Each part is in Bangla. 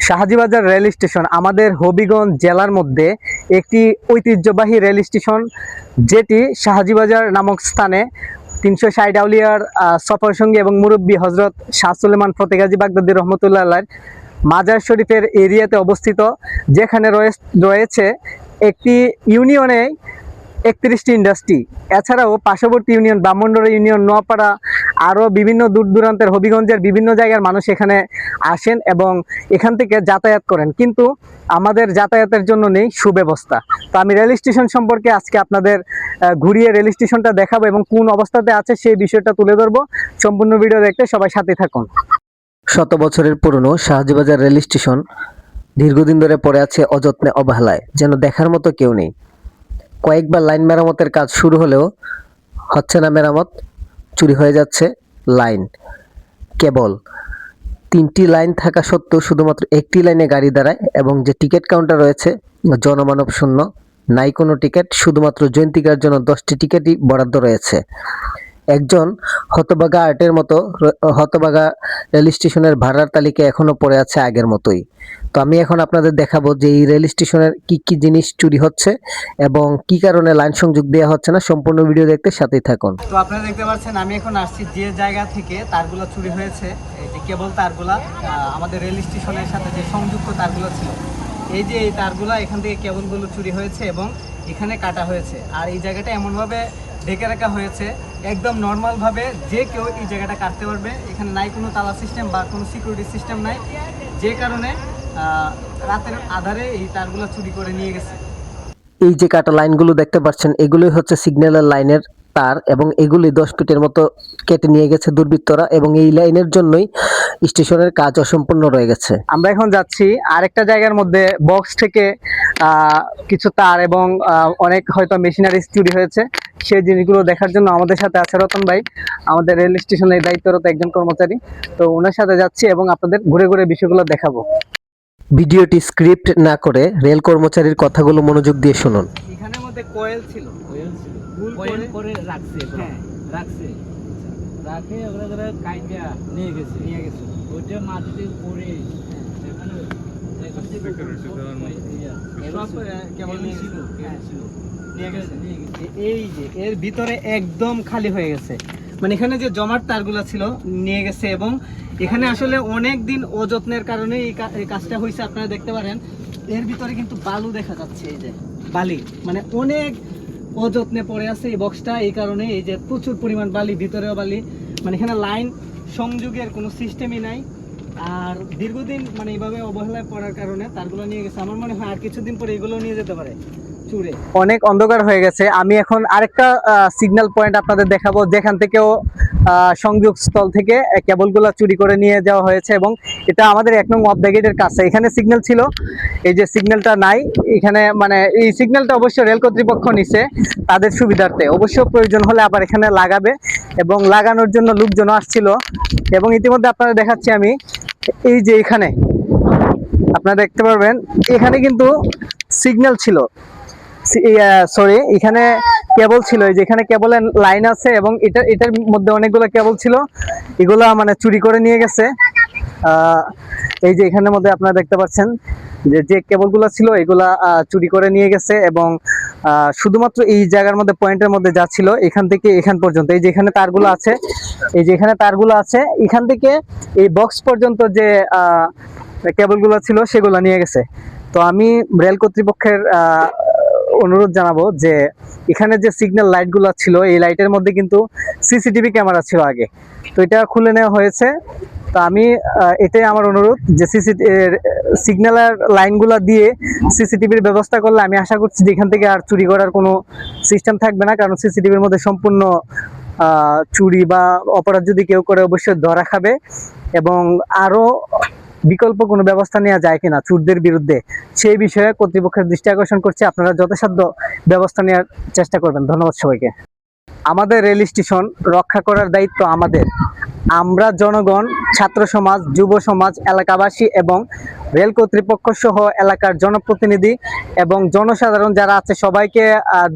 শাহাজিবাজার রেল স্টেশন আমাদের হবিগঞ্জ জেলার মধ্যে একটি ঐতিহ্যবাহী রেল স্টেশন, যেটি শাহাজিবাজার নামক স্থানে 360 আউলিয়ার সফর সঙ্গী এবং মুরব্বী হজরত শাহ সুলেমান ফতেগাজী বাগদাদী রহমতুল্লাহ আলাইহির মাজার শরীফের এরিয়াতে অবস্থিত, যেখানে রয়েছে একটি ইউনিয়নে 31টি ইন্ডাস্ট্রি। এছাড়াও পার্শ্ববর্তী ইউনিয়ন ব্রাহ্মণবাড়িয়া ইউনিয়ন, নোয়াপাড়া, আরও বিভিন্ন দূর দূরান্তের হবিগঞ্জের বিভিন্ন জায়গার মানুষ এখানে আসেন এবং এখান থেকে যাতায়াত করেন, কিন্তু আমাদের যাতায়াতের জন্য নেই সুব্যবস্থা। তো আমি রেল স্টেশন সম্পর্কে আজকে আপনাদের ঘুরিয়ে রেল স্টেশনটা দেখাবো এবং কোন অবস্থাতে আছে সেই বিষয়টা তুলে ধরবো। সম্পূর্ণ ভিডিও দেখতে সবাই সাথে থাকুন। শত বছরের পুরনো শাহাজিবাজার রেল স্টেশন দীর্ঘদিন ধরে পড়ে আছে অযত্নে অবহেলায়, যেন দেখার মতো কেউ নেই। কয়েকবার লাইন মেরামতের কাজ শুরু হলেও হচ্ছে না মেরামত, চুরি হয়ে যাচ্ছে লাইন। কেবল 3টি লাইন থাকা সত্ত্বেও শুধুমাত্র একটি লাইনে গাড়ি দাঁড়ায় এবং যে টিকিট কাউন্টার রয়েছে জনমানব শূন্য, নাই কোনো টিকিট। শুধুমাত্র জয়ন্তিকার জন্য 10টি টিকিটই বরাদ্দ রয়েছে। একজন হতভাগা আর্টের মতো হতভাগা রেল স্টেশনের ভাড়ার তালিকা এখনো পড়ে আছে আগের মতোই। তো আমি এখন আপনাদের দেখাবো যে এই রেল স্টেশনের কি জিনিস চুরি হচ্ছে এবং কি কারণে লাইন সংযোগ দেওয়া হচ্ছে না। সম্পূর্ণ ভিডিও দেখতে সাথেই থাকুন। তো আপনারা দেখতে পাচ্ছেন আমি এখন আসছি যে জায়গা থেকে তারগুলো চুরি হয়েছে, এই যে কেবল তারগুলা আমাদের রেল স্টেশনের সাথে যে সংযুক্ত তারগুলো ছিল, এই যে এই তারগুলা এখান থেকে কেবলগুলো চুরি হয়েছে এবং এখানে কাটা হয়েছে। আর এই জায়গাটা এমনভাবে ঢেকে রাখা হয়েছে একদম নর্মালভাবে, যে কেউ এই জায়গাটা কাটতে পারবে। এখানে নাই কোনো তালা সিস্টেম বা কোনো সিকিউরিটি সিস্টেম নাই, যে কারণে রাতের আধারে এই তারগুলো চুরি করে নিয়ে গেছে। এই যে কাটা লাইনগুলো দেখতে পাচ্ছেন, এগুলোই হচ্ছে সিগন্যালের লাইনের তার এবং এগুলি 10 ফিটের মতো কেটে নিয়ে গেছে দুর্বৃত্তরা এবং এই লাইনের জন্যই স্টেশনের কাজ অসম্পূর্ণ রয়ে গেছে। আমরা এখন যাচ্ছি আরেকটা জায়গার মধ্যে, বক্স থেকে কিছু তার এবং অনেক হয়তো মেশিনারিজ চুরি হয়েছে। সেই জিনিসগুলো দেখার জন্য আমাদের সাথে আছে রতন ভাই, আমাদের রেল স্টেশনের দায়িত্বরত একজন কর্মচারী। তো ওনার সাথে যাচ্ছি এবং আপনাদের ঘুরে ঘুরে বিষয়গুলো দেখাবো। ভিডিওটি স্ক্রিপ্ট না করে রেল কর্মচারীর কথাগুলো মনোযোগ দিয়ে শুনুন। এখানের মধ্যে কয়েল ছিল, কয়েল করে রাখছে, হ্যাঁ রাখছে, রাখে ওরা কাইটা নিয়ে গেছে ওইটা মাটিতে পড়ে এখানে এই যে এর ভিতরে একদম খালি হয়ে গেছে, মানে এখানে যে জমাট তারগুলো ছিল নিয়ে গেছে এবং এখানে আসলে অনেক দিন অযত্নের কারণে এই কাজটা হয়েছে। আপনারা দেখতে পারেন এর ভিতরে কিন্তু বালু দেখা যাচ্ছে, এই যে বালি, মানে অনেক অযত্নে পড়ে আছে এই বক্সটা। এই কারণে এই যে প্রচুর পরিমাণ বালি, ভিতরেও বালি, মানে এখানে লাইন সংযোগের কোনো সিস্টেমই নাই। আর দীর্ঘদিন মানে এইভাবে অবহেলায় পড়ার কারণে তারগুলো নিয়ে গেছে। আমার মনে হয় আর কিছুদিন পরে এগুলো নিয়ে যেতে পারে চুরে। অনেক অন্ধকার হয়ে গেছে। আমি এখন আরেকটা সিগন্যাল পয়েন্ট আপনাদের দেখাবো, যেখান থেকেও সংযোগ স্থল থেকে কেবলগুলো চুরি করে নিয়ে যাওয়া হয়েছে এবং এটা আমাদের 1 নং অফ দ্য গেটের কাছে। এখানে সিগন্যাল ছিল, এই যে সিগন্যালটা নাই এখানে, মানে এই সিগন্যালটা অবশ্য রেল কর্তৃপক্ষ নিছে তাদের সুবিধার্থে, অবশ্য প্রয়োজন হলে আবার এখানে লাগাবে এবং লাগানোর জন্য লোকজন আসছিল। এবং ইতিমধ্যে আপনারা দেখাচ্ছি আমি, এই যে এখানে আপনারা দেখতে পারবেন এখানে কিন্তু সিগন্যাল ছিল, সরি এখানে কেবল ছিল, এই যে এখানে কেবলের লাইন আছে এবং এটার মধ্যে অনেকগুলো কেবল ছিল, এগুলা মানে চুরি করে নিয়ে গেছে। এই যে এখানের মধ্যে আপনারা দেখতে পাচ্ছেন যে কেবলগুলো ছিল এগুলা চুরি করে নিয়ে গেছে এবং শুধুমাত্র এই জায়গার মধ্যে পয়েন্টের মধ্যে যা ছিল এখান থেকে এখান পর্যন্ত, এই যে এখানে তারগুলো আছে, এই যে এখানে তারগুলো আছে, এখান থেকে এই বক্স পর্যন্ত যে কেবলগুলো ছিল সেগুলো নিয়ে গেছে। তো আমি রেল কর্তৃপক্ষের অনুরোধ জানাবো যে এখানে যে সিগন্যাল লাইটগুলো ছিল এই লাইটের মধ্যে কিন্তু সিসিটিভি ক্যামেরা ছিল আগে, তো এটা খুলে নেওয়া হয়েছে। তো আমি এটাই আমার অনুরোধ যে সিগন্যালের লাইনগুলো দিয়ে সিসিটিভির ব্যবস্থা করলে আমি আশা করছি যে এখান থেকে আর চুরি করার কোনো সিস্টেম থাকবে না, কারণ সিসিটিভির মধ্যে সম্পূর্ণ চুরি বা অপরাধ যদি কেউ করে অবশ্যই ধরা খাবে এবং আরো বিকল্প কোনো ব্যবস্থা নেওয়া যায় কিনা চোরদের বিরুদ্ধে সেই বিষয়ে কর্তৃপক্ষের দৃষ্টি আকর্ষণ করছে। আপনারা যথাসাধ্য ব্যবস্থা নেওয়ার চেষ্টা করবেন। ধন্যবাদ সবাইকে। আমাদের রেল স্টেশন রক্ষা করার দায়িত্ব আমাদের। আমরা জনগণ, ছাত্র সমাজ, যুব সমাজ, এলাকাবাসী এবং রেল কর্তৃপক্ষ সহ এলাকার জনপ্রতিনিধি এবং জনসাধারণ যারা আছে সবাইকে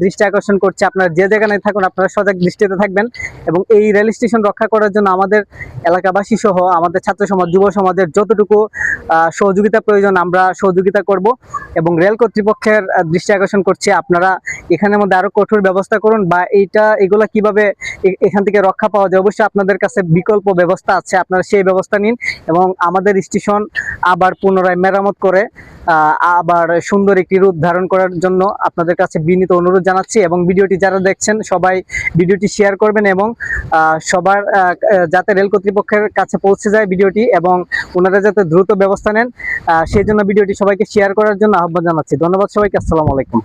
দৃষ্টি আকর্ষণ করছে, আপনারা যে যেখানে থাকুন আপনারা সজাগ দৃষ্টিতে থাকবেন এবং এই রেল স্টেশন রক্ষা করার জন্য আমাদের এলাকাবাসী সহ আমাদের ছাত্র সমাজ, যুব সমাজের যতটুকু সহযোগিতা প্রয়োজন আমরা সহযোগিতা করব এবং রেল কর্তৃপক্ষের দৃষ্টি আকর্ষণ করছি আপনারা এখানের মধ্যে আরো কঠোর ব্যবস্থা করুন বা এগুলা কিভাবে এখান থেকে রক্ষা পাওয়া যায়। অবশ্যই আপনাদের কাছে বিকল্প ব্যবস্থা আছে, আপনারা সেই ব্যবস্থা নিন এবং আমাদের স্টেশন আবার পুনরায় মেরামত করে আবার সুন্দর একটি রূপ ধারণ করার জন্য আপনাদের কাছে বিনীত অনুরোধ জানাচ্ছি এবং ভিডিওটি যারা দেখছেন সবাই ভিডিওটি শেয়ার করবেন এবং সবার যাতে রেল কর্তৃপক্ষের কাছে পৌঁছে যায় ভিডিওটি এবং ওনারা যাতে দ্রুত ব্যবস্থা নেন সেই জন্য ভিডিওটি সবাইকে শেয়ার করার জন্য আহ্বান জানাচ্ছি। ধন্যবাদ সবাইকে। আসসালামু আলাইকুম।